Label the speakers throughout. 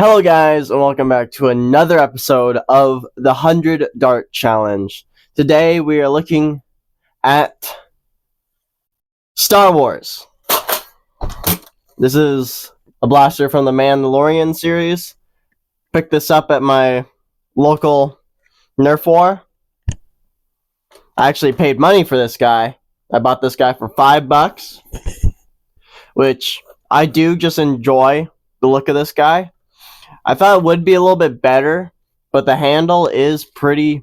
Speaker 1: Hello guys, and welcome back to another episode of the 100 Dart Challenge. Today we are looking at Star Wars. This is a blaster from the Mandalorian series. Picked this up at my local nerf war. I actually paid money for this guy. I bought this guy for $5, which I do just enjoy the look of this guy. I thought it would be a little bit better, but the handle is pretty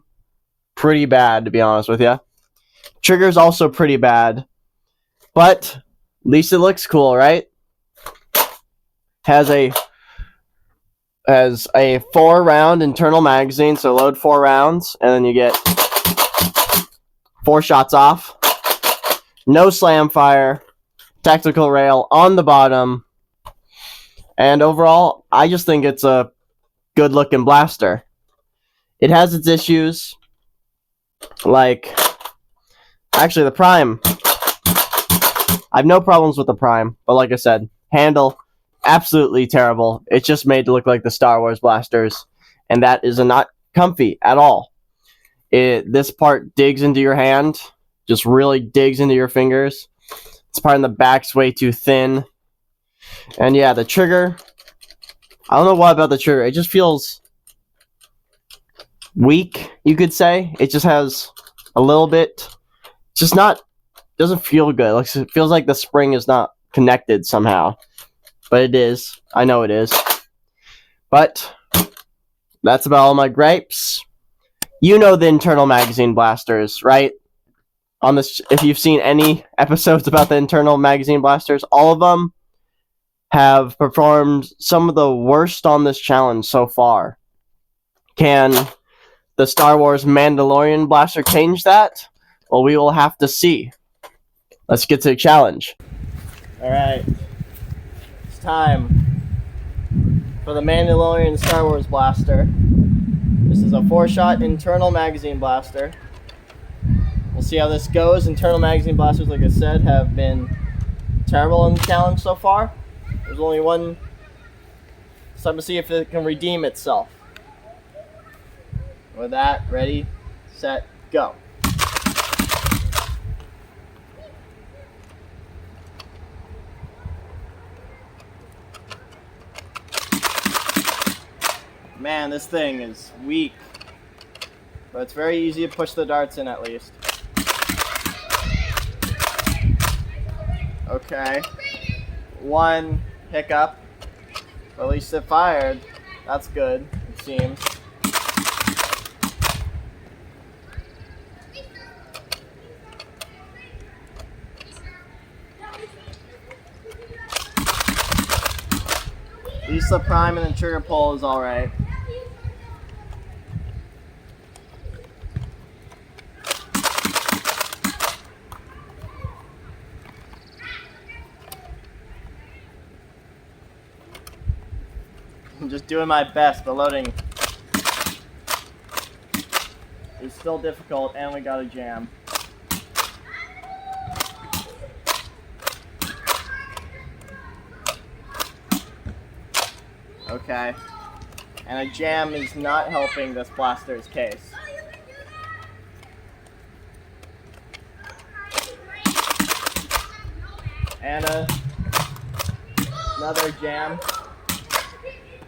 Speaker 1: bad, to be honest with you. Trigger's also pretty bad, but at least it looks cool, right? Has a 4-round internal magazine, so load 4 rounds, and then you get 4 shots off. No slam fire, tactical rail on the bottom. And overall, I just think it's a good-looking blaster. It has its issues, like, actually the Prime. I have no problems with the Prime, but like I said, handle, absolutely terrible. It's just made to look like the Star Wars blasters, and that is not comfy at all. This part digs into your hand, just really digs into your fingers. This part in the back's way too thin. And yeah, the trigger, I don't know what about the trigger. It just feels weak, you could say. It just has a little bit, just not, doesn't feel good. Like, it feels like the spring is not connected somehow. But it is. I know it is. But that's about all my gripes. You know the internal magazine blasters, right? On this, if you've seen any episodes about the internal magazine blasters, all of them have performed some of the worst on this challenge so far. Can the Star Wars Mandalorian blaster change that? Well, we will have to see. Let's get to the challenge. Alright. It's time for the Mandalorian Star Wars blaster. This is a 4-shot internal magazine blaster. We'll see how this goes. Internal magazine blasters, like I said, have been terrible in the challenge so far. There's only one. It's time to see if it can redeem itself. With that, ready, set, go. Man, this thing is weak. But it's very easy to push the darts in at least. Okay. One hiccup, but at least it fired. That's good, it seems. At least the prime and the trigger pull is alright. I'm just doing my best, but loading is still difficult, and we got a jam. Okay. And a jam is not helping this blaster's case. And another jam.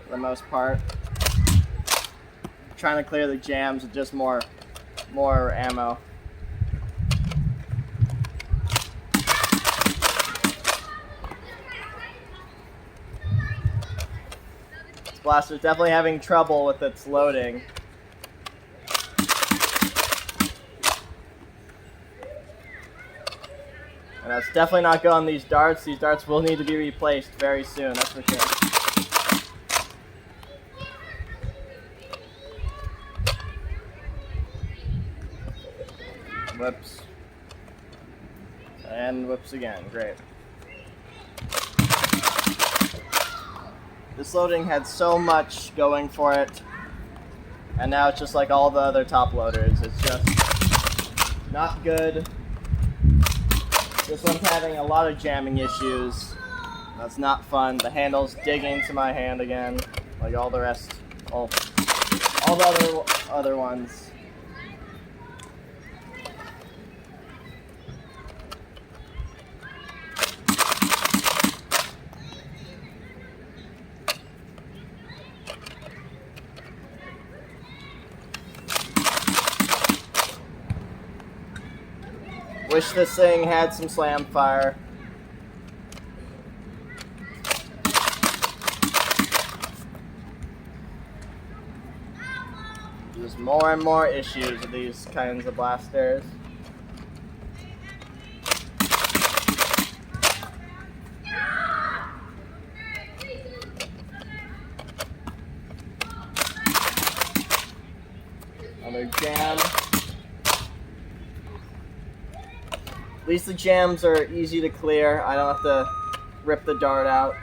Speaker 1: For the most part. Trying to clear the jams with just more ammo. This blaster's definitely having trouble with its loading. And that's definitely not good on these darts. These darts will need to be replaced very soon, that's for sure. Whoops. And whoops again. Great. This loading had so much going for it, and now it's just like all the other top loaders. It's just not good. This one's having a lot of jamming issues. That's not fun. The handle's digging into my hand again. like all the rest, all the other ones. Wish this thing had some slam fire. There's more and more issues with these kinds of blasters. Another jam. At least the jams are easy to clear. I don't have to rip the dart out.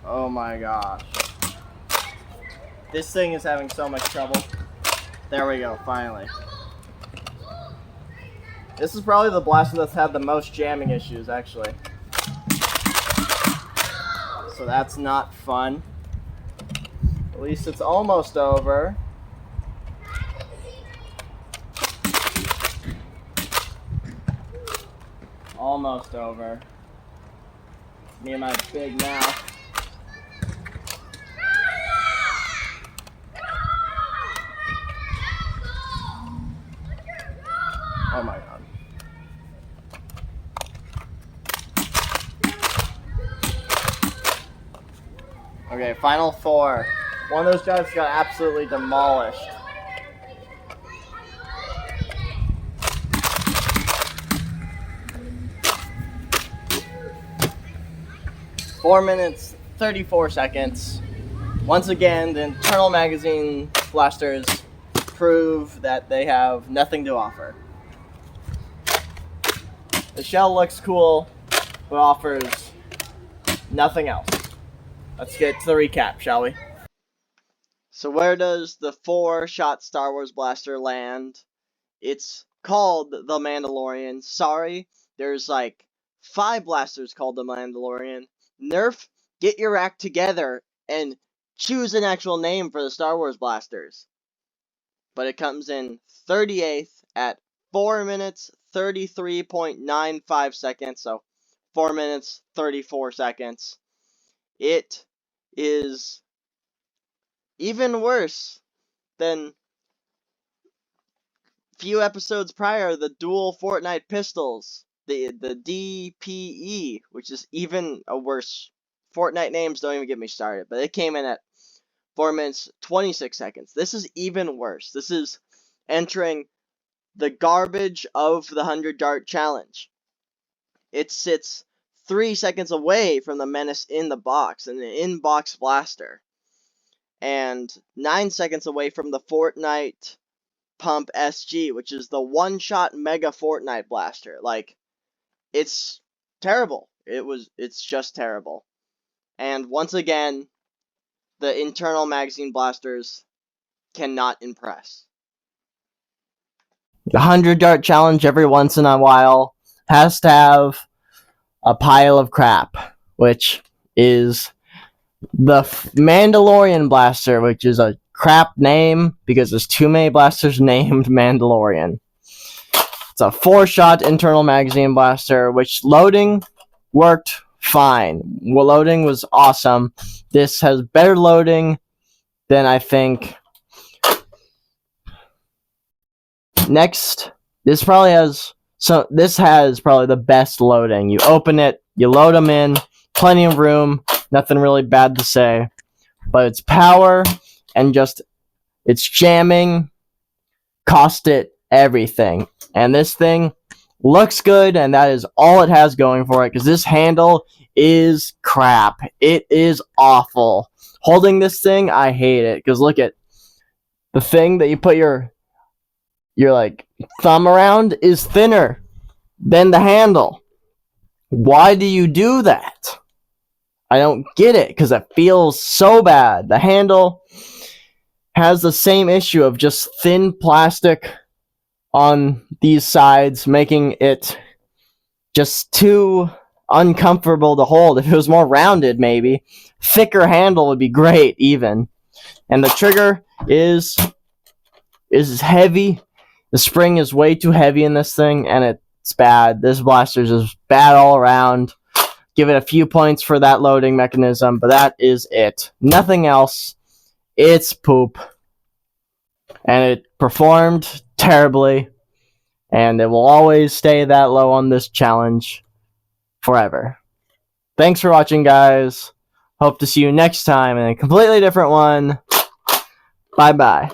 Speaker 1: Oh my gosh. This thing is having so much trouble. There we go, finally. This is probably the blaster that's had the most jamming issues, actually. So that's not fun. At least it's almost over. Almost over. Me and my big mouth. Oh my god. Okay, final four. One of those guys got absolutely demolished. Four minutes, 34 seconds. Once again, the internal magazine blasters prove that they have nothing to offer. The shell looks cool, but offers nothing else. Let's get to the recap, shall we? So where does the 4-shot Star Wars blaster land? It's called the Mandalorian. Sorry, there's like 5 blasters called the Mandalorian. Nerf, get your act together and choose an actual name for the Star Wars blasters. But it comes in 38th at 4 minutes, 33.95 seconds, so 4 minutes, 34 seconds. It is even worse than few episodes prior, the dual Fortnite pistols, the DPE, which is even a worse. Fortnite names don't even get me started, but it came in at 4 minutes, 26 seconds. This is even worse. This is entering the garbage of the 100 dart challenge. It sits 3 seconds away from the Menace in the box, an in-box blaster, and 9 seconds away from the Fortnite Pump SG, which is the one-shot mega Fortnite blaster. Like, it's terrible. It's just terrible. And once again, the internal magazine blasters cannot impress. The 100 dart challenge every once in a while has to have a pile of crap, which is the Mandalorian blaster, which is a crap name because there's too many blasters named Mandalorian. It's a 4-shot internal magazine blaster, which loading worked fine. Well, loading was awesome. This has better loading than I think. Next, this has probably the best loading. You open it, you load them in, plenty of room, nothing really bad to say. But its power and just its jamming cost it everything. And this thing looks good, and that is all it has going for it, because this handle is crap. It is awful. Holding this thing, I hate it, because look at the thing that you put your like thumb around is thinner than the handle. Why do you do that? I don't get it because it feels so bad. The handle has the same issue of just thin plastic on these sides, making it just too uncomfortable to hold. If it was more rounded, maybe. Thicker handle would be great, even. And the trigger is heavy. The spring is way too heavy in this thing, and it's bad. This blaster is bad all around. Give it a few points for that loading mechanism, but that is it. Nothing else. It's poop. And it performed terribly, and it will always stay that low on this challenge forever. Thanks for watching, guys. Hope to see you next time in a completely different one. Bye-bye.